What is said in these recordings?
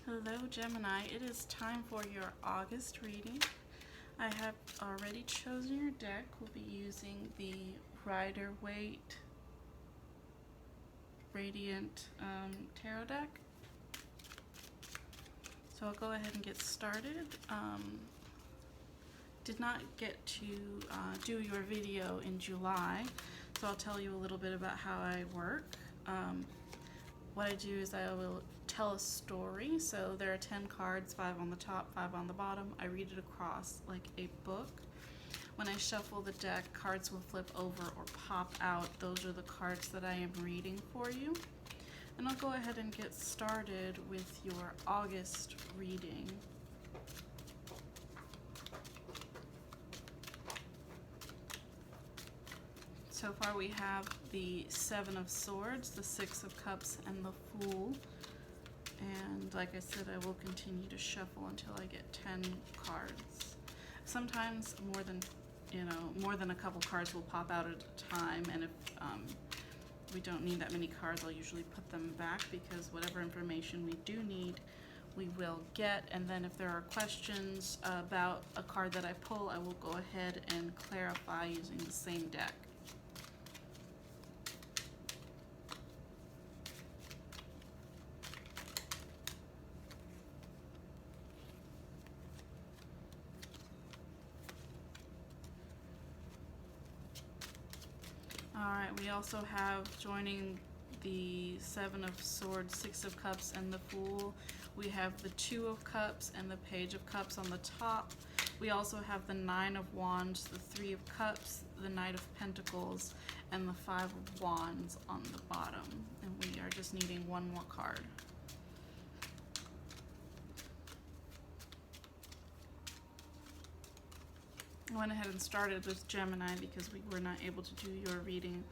Hello Gemini, it is time for your August reading. I have already chosen your deck. We'll be using the Rider-Waite Radiant Tarot deck. So I'll go ahead and get started. Did not get to do your video in July, so I'll tell you a little bit about how I work. What I do is I will tell a story. So there are 10 cards, 5 on the top, 5 on the bottom. I read it across like a book. When I shuffle the deck, cards will flip over or pop out. Those are the cards that I am reading for you. And I'll go ahead and get started with your August reading. So far we have the Seven of Swords, the Six of Cups, and the Fool. And like I said, I will continue to shuffle until I get 10 cards. Sometimes more than a couple cards will pop out at a time, and if we don't need that many cards, I'll usually put them back, because whatever information we do need, we will get. And then if there are questions about a card that I pull, I will go ahead and clarify using the same deck. Alright, we also have, joining the Seven of Swords, Six of Cups, and the Fool, we have the Two of Cups and the Page of Cups on the top. We also have the Nine of Wands, the Three of Cups, the Knight of Pentacles, and the Five of Wands on the bottom. And we are just needing one more card. I went ahead and started with Gemini because we were not able to do your reading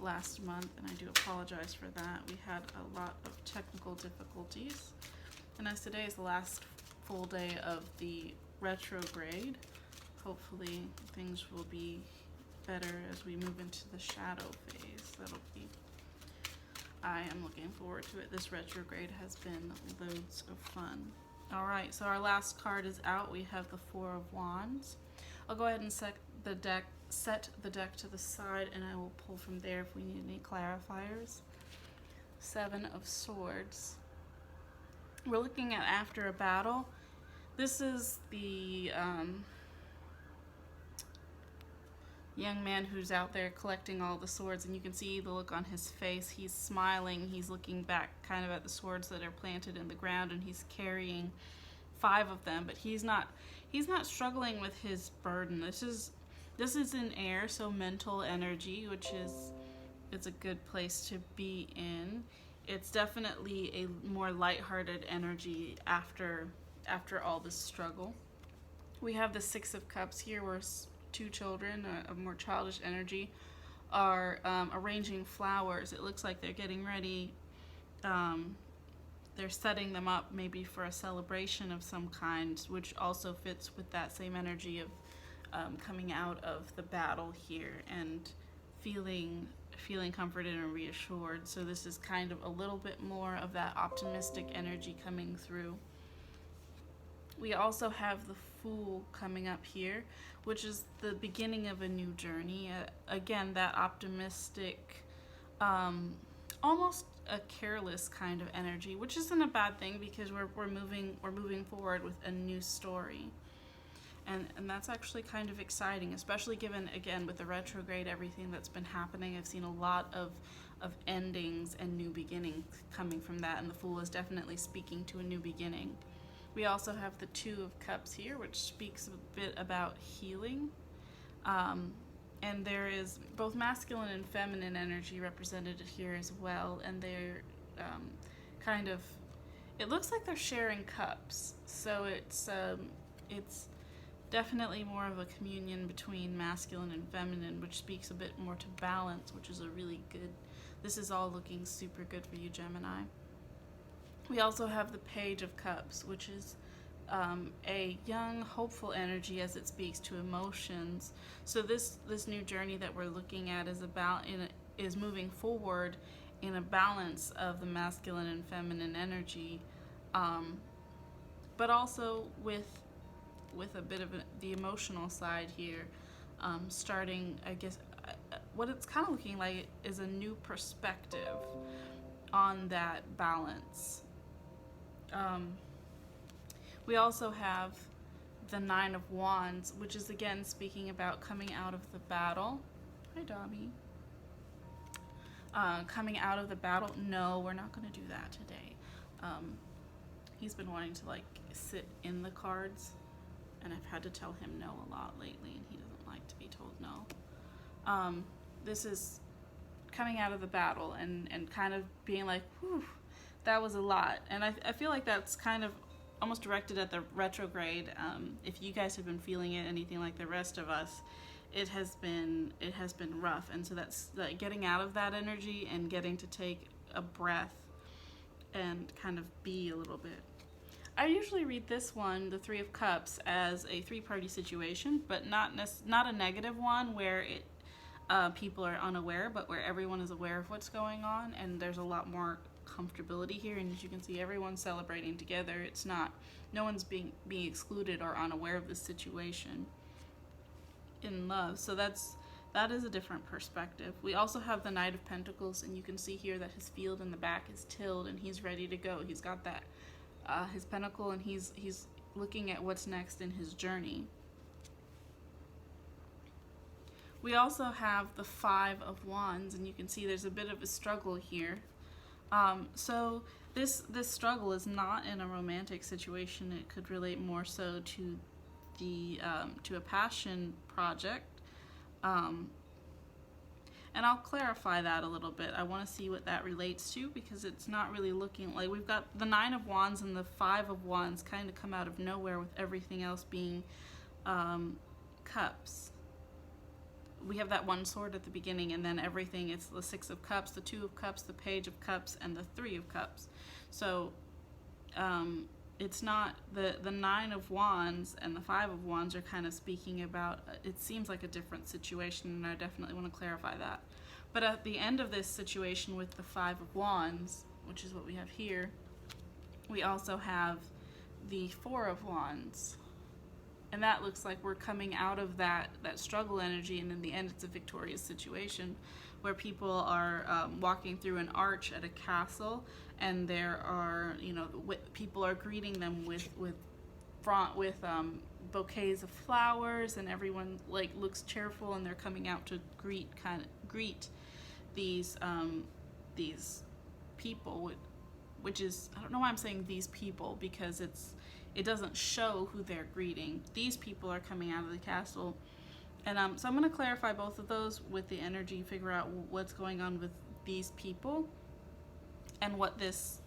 last month, and I do apologize for that. We had a lot of technical difficulties. And as today is the last full day of the retrograde, hopefully things will be better as we move into the shadow phase. I am looking forward to it. This retrograde has been loads of fun. Alright, so our last card is out. We have the Four of Wands. I'll go ahead and set the deck to the side, and I will pull from there if we need any clarifiers. Seven of Swords. We're looking at after a battle. This is the young man who's out there collecting all the swords, and you can see the look on his face. He's smiling. He's looking back kind of at the swords that are planted in the ground, and he's carrying 5 of them, but he's not struggling with his burden. This is in air, so mental energy, which it's a good place to be in. It's definitely a more lighthearted energy after all this struggle. We have the Six of Cups here, where 2 children of more childish energy are arranging flowers. It looks like they're getting ready. They're setting them up maybe for a celebration of some kind, which also fits with that same energy of coming out of the battle here and feeling comforted and reassured. So this is kind of a little bit more of that optimistic energy coming through. We also have the Fool coming up here, which is the beginning of a new journey. Again, that optimistic, almost a careless kind of energy, which isn't a bad thing, because we're moving forward with a new story, and that's actually kind of exciting, especially given, again, with the retrograde, everything that's been happening. I've seen a lot of endings and new beginnings coming from that, and the Fool is definitely speaking to a new beginning. We also have the Two of Cups here, which speaks a bit about healing. And there is both masculine and feminine energy represented here as well, and they're it looks like they're sharing cups. So it's definitely more of a communion between masculine and feminine, which speaks a bit more to balance, which is a really good. This is all looking super good for you, Gemini. We also have the Page of Cups, which is a young, hopeful energy as it speaks to emotions. So this new journey that we're looking at is moving forward in a balance of the masculine and feminine energy, but also with a bit of the emotional side here, starting, I guess, what it's kind of looking like is a new perspective on that balance. We also have the Nine of Wands, which is again speaking about coming out of the battle. Hi, Dobby. Coming out of the battle. No, we're not going to do that today. He's been wanting to like sit in the cards, and I've had to tell him no a lot lately, and he doesn't like to be told no. This is coming out of the battle and kind of being like, whew, that was a lot. And I feel like that's kind of almost directed at the retrograde. If you guys have been feeling it anything like the rest of us, it has been rough. And so that's like getting out of that energy and getting to take a breath and kind of be a little bit. I usually read this one, the Three of Cups, as a three-party situation, but not a negative one where people are unaware, but where everyone is aware of what's going on, and there's a lot more comfortability here. And as you can see, everyone's celebrating together. It's not, no one's being excluded or unaware of this situation in love. So that is a different perspective. We also have the Knight of Pentacles, and you can see here that his field in the back is tilled and he's ready to go. He's got that his pentacle, and he's looking at what's next in his journey. We also have the Five of Wands, and you can see there's a bit of a struggle here. So this struggle is not in a romantic situation. It could relate more so to to a passion project. And I'll clarify that a little bit. I want to see what that relates to, because it's not really looking like, we've got the Nine of Wands and the Five of Wands kind of come out of nowhere, with everything else being cups. We have that one sword at the beginning, and then everything, it's the Six of Cups, the Two of Cups, the Page of Cups, and the Three of Cups. So it's not the Nine of Wands and the Five of Wands are kind of speaking about, it seems like a different situation, and I definitely want to clarify that. But at the end of this situation with the Five of Wands, which is what we have here, we also have the Four of Wands. And that looks like we're coming out of that struggle energy, and in the end it's a victorious situation where people are walking through an arch at a castle, and there are, people are greeting them with bouquets of flowers, and everyone like looks cheerful, and they're coming out to greet these people, which is, I don't know why I'm saying these people, because it doesn't show who they're greeting. These people are coming out of the castle. And so I'm going to clarify both of those with the energy, figure out what's going on with these people and what this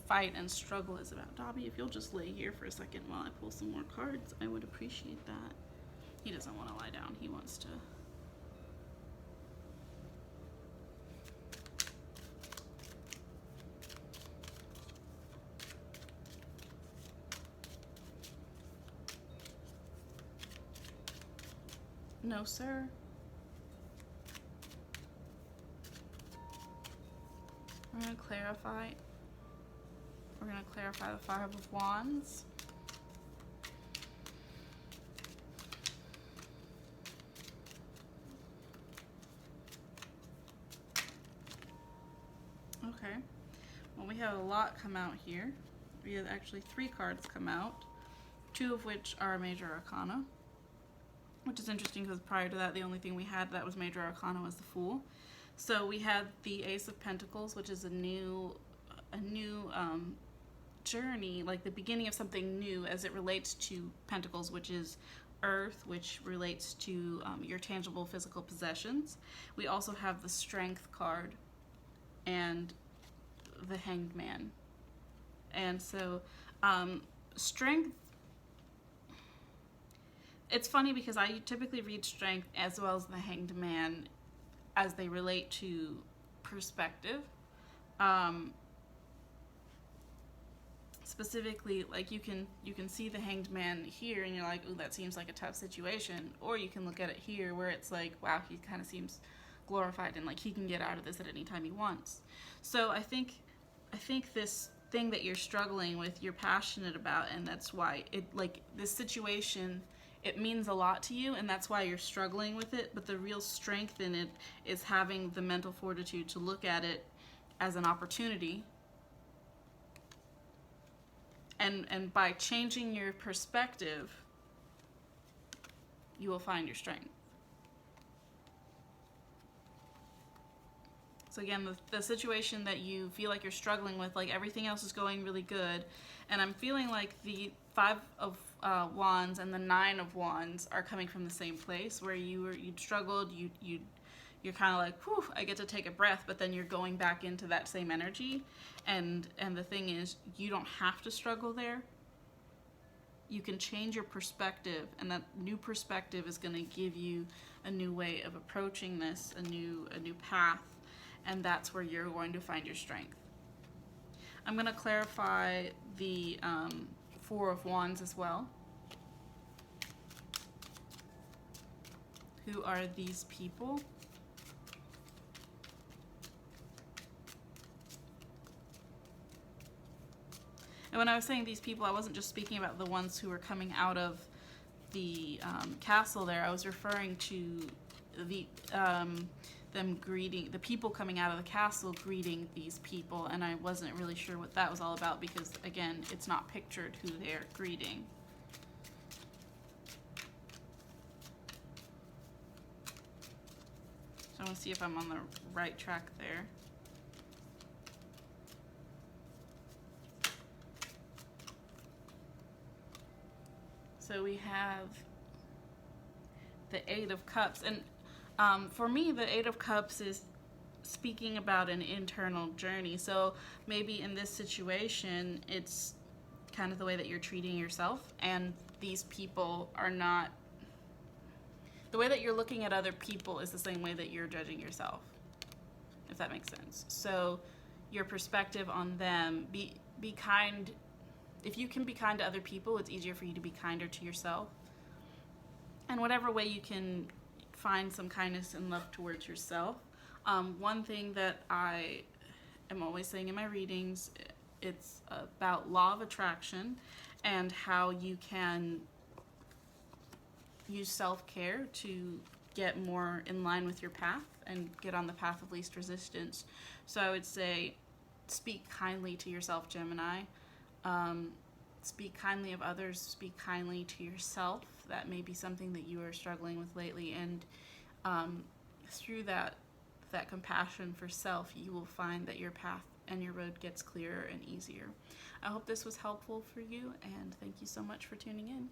fight and struggle is about. Dobby, if you'll just lay here for a second while I pull some more cards, I would appreciate that. He doesn't want to lie down. He wants to... No, sir. We're going to clarify. We're going to clarify the Five of Wands. Okay. Well, we have a lot come out here. We have actually 3 cards come out, 2 of which are Major Arcana, which is interesting because prior to that, the only thing we had that was Major Arcana was the Fool. So we had the Ace of Pentacles, which is a new journey, like the beginning of something new as it relates to Pentacles, which is Earth, which relates to your tangible physical possessions. We also have the Strength card and the Hanged Man. And so Strength, it's funny because I typically read Strength as well as the Hanged Man as they relate to perspective. Specifically, like you can see the Hanged Man here and you're like, oh, that seems like a tough situation. Or you can look at it here where it's like, wow, he kind of seems glorified and like he can get out of this at any time he wants. So I think this thing that you're struggling with, you're passionate about, and that's why it, like, this situation, it means a lot to you, and that's why you're struggling with it. But the real strength in it is having the mental fortitude to look at it as an opportunity, and by changing your perspective, you will find your strength. So again, the situation that you feel like you're struggling with, like everything else is going really good, and I'm feeling like the 5 of Wands and the 9 of Wands are coming from the same place, where you'd struggled, you're kind of like, whew, I get to take a breath, but then you're going back into that same energy, and the thing is, you don't have to struggle there. You can change your perspective, and that new perspective is going to give you a new way of approaching this, a new path, and that's where you're going to find your strength. I'm going to clarify the 4 of Wands as well. Who are these people? And when I was saying these people, I wasn't just speaking about the ones who were coming out of the castle there. I was referring to the them greeting, the people coming out of the castle greeting these people, and I wasn't really sure what that was all about because, again, it's not pictured who they're greeting. So I want to see if I'm on the right track there. So we have the 8 of Cups, and for me, the 8 of Cups is speaking about an internal journey. So maybe in this situation, it's kind of the way that you're treating yourself, and these people are not, the way that you're looking at other people is the same way that you're judging yourself, if that makes sense. So your perspective on them, be kind. If you can be kind to other people, it's easier for you to be kinder to yourself. And whatever way you can find some kindness and love towards yourself. One thing that I am always saying in my readings, it's about law of attraction and how you can use self-care to get more in line with your path and get on the path of least resistance. So I would say speak kindly to yourself, Gemini. Speak kindly of others, speak kindly to yourself. That may be something that you are struggling with lately, and through that compassion for self, you will find that your path and your road gets clearer and easier. I hope this was helpful for you, and thank you so much for tuning in.